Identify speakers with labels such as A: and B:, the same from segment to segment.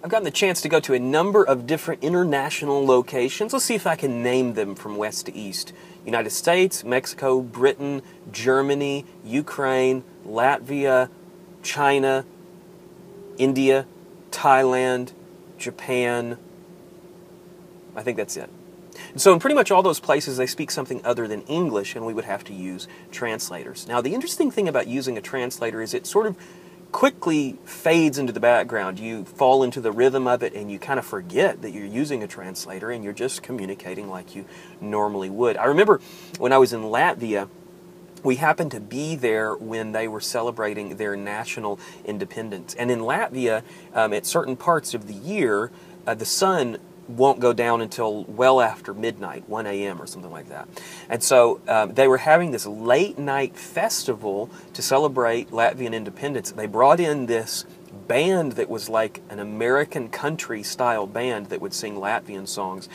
A: I've gotten the chance to go to a number of different international locations. Let's see if I can name them from west to east. United States, Mexico, Britain, Germany, Ukraine, Latvia, China, India, Thailand, Japan. I think that's it. And so in pretty much all those places, they speak something other than English, and we would have to use translators. Now, the interesting thing about using a translator is it sort of quickly fades into the background. You fall into the rhythm of it, and you kind of forget that you're using a translator, and you're just communicating like you normally would. I remember when I was in Latvia, we happened to be there when they were celebrating their national independence. And in Latvia, at certain parts of the year, the sun won't go down until well after midnight, 1 a.m. or something like that. And so they were having this late night festival to celebrate Latvian independence. They brought in this band that was like an American country style band that would sing Latvian songs.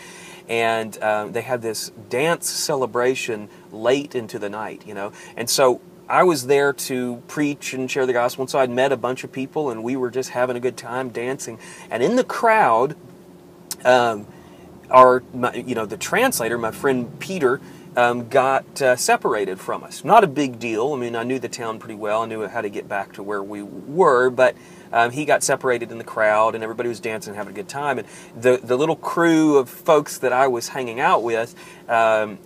A: And they had this dance celebration late into the night, you know. And so I was there to preach and share the gospel. And so I'd met a bunch of people, and we were just having a good time dancing. And in the crowd, the translator, my friend Peter, got separated from us. Not a big deal. I mean, I knew the town pretty well. I knew how to get back to where we were, but he got separated in the crowd, and everybody was dancing and having a good time. And the little crew of folks that I was hanging out with,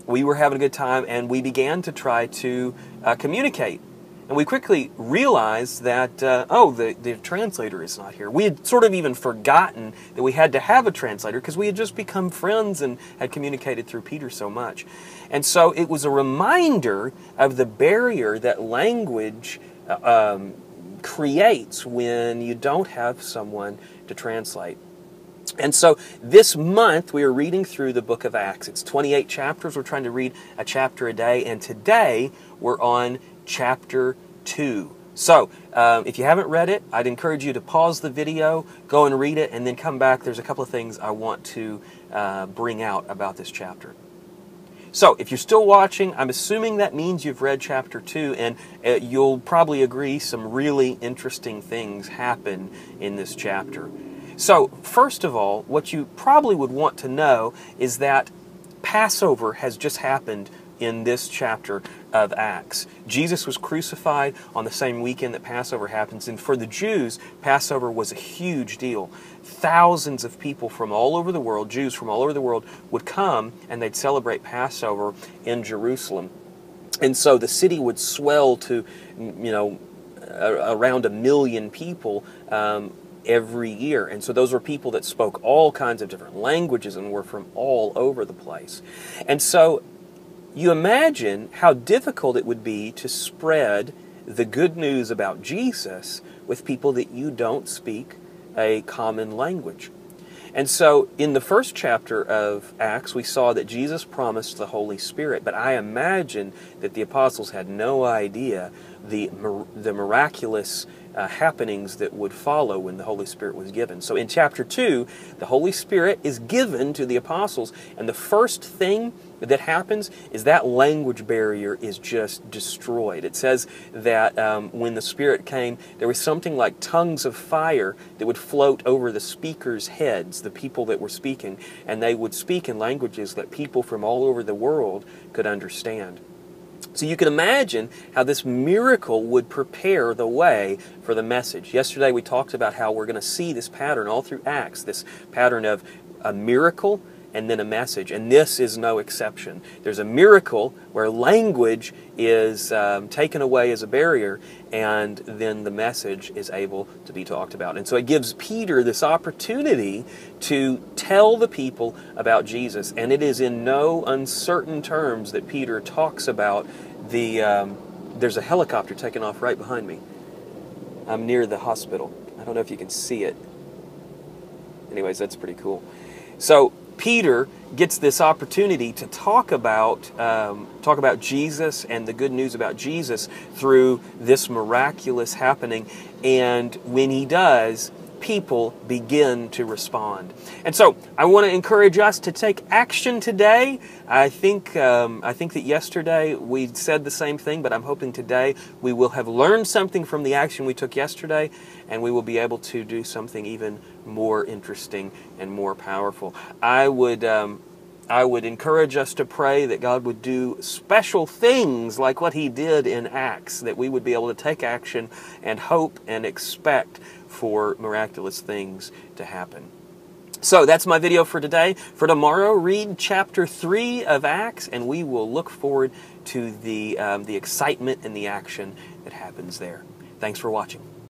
A: we were having a good time, and we began to try to communicate. And we quickly realized that, the translator is not here. We had sort of even forgotten that we had to have a translator because we had just become friends and had communicated through Peter so much. And so it was a reminder of the barrier that language creates when you don't have someone to translate. And so this month we are reading through the book of Acts. It's 28 chapters. We're trying to read a chapter a day, and today we're on chapter 2. So, if you haven't read it, I'd encourage you to pause the video, go and read it, and then come back. There's a couple of things I want to bring out about this chapter. So, if you're still watching, I'm assuming that means you've read chapter 2, and you'll probably agree some really interesting things happen in this chapter. So, first of all, what you probably would want to know is that Passover has just happened in this chapter of Acts. Jesus was crucified on the same weekend that Passover happens, and for the Jews, Passover was a huge deal. Thousands of people from all over the world, Jews from all over the world, would come and they'd celebrate Passover in Jerusalem. And so the city would swell to, around 1 million people every year. And so those were people that spoke all kinds of different languages and were from all over the place. And so you imagine how difficult it would be to spread the good news about Jesus with people that you don't speak a common language. And so in the first chapter of Acts, we saw that Jesus promised the Holy Spirit, but I imagine that the apostles had no idea the miraculous happenings that would follow when the Holy Spirit was given. So in chapter 2, the Holy Spirit is given to the apostles, and the first thing that happens is that language barrier is just destroyed. It says that when the Spirit came, there was something like tongues of fire that would float over the speakers' heads, the people that were speaking, and they would speak in languages that people from all over the world could understand. So you can imagine how this miracle would prepare the way for the message. Yesterday we talked about how we're going to see this pattern all through Acts, this pattern of a miracle and then a message. And this is no exception. There's a miracle where language is taken away as a barrier, and then the message is able to be talked about. And so it gives Peter this opportunity to tell the people about Jesus. And it is in no uncertain terms that Peter talks about there's a helicopter taking off right behind me. I'm near the hospital. I don't know if you can see it. Anyways, that's pretty cool. So Peter gets this opportunity to talk about Jesus and the good news about Jesus through this miraculous happening. And when he does, people begin to respond. And so I want to encourage us to take action today. I think that yesterday we said the same thing, but I'm hoping today we will have learned something from the action we took yesterday, and we will be able to do something even more interesting and more powerful. I would encourage us to pray that God would do special things like what He did in Acts, that we would be able to take action and hope and expect for miraculous things to happen. So that's my video for today. For tomorrow, read chapter 3 of Acts, and we will look forward to the excitement and the action that happens there. Thanks for watching.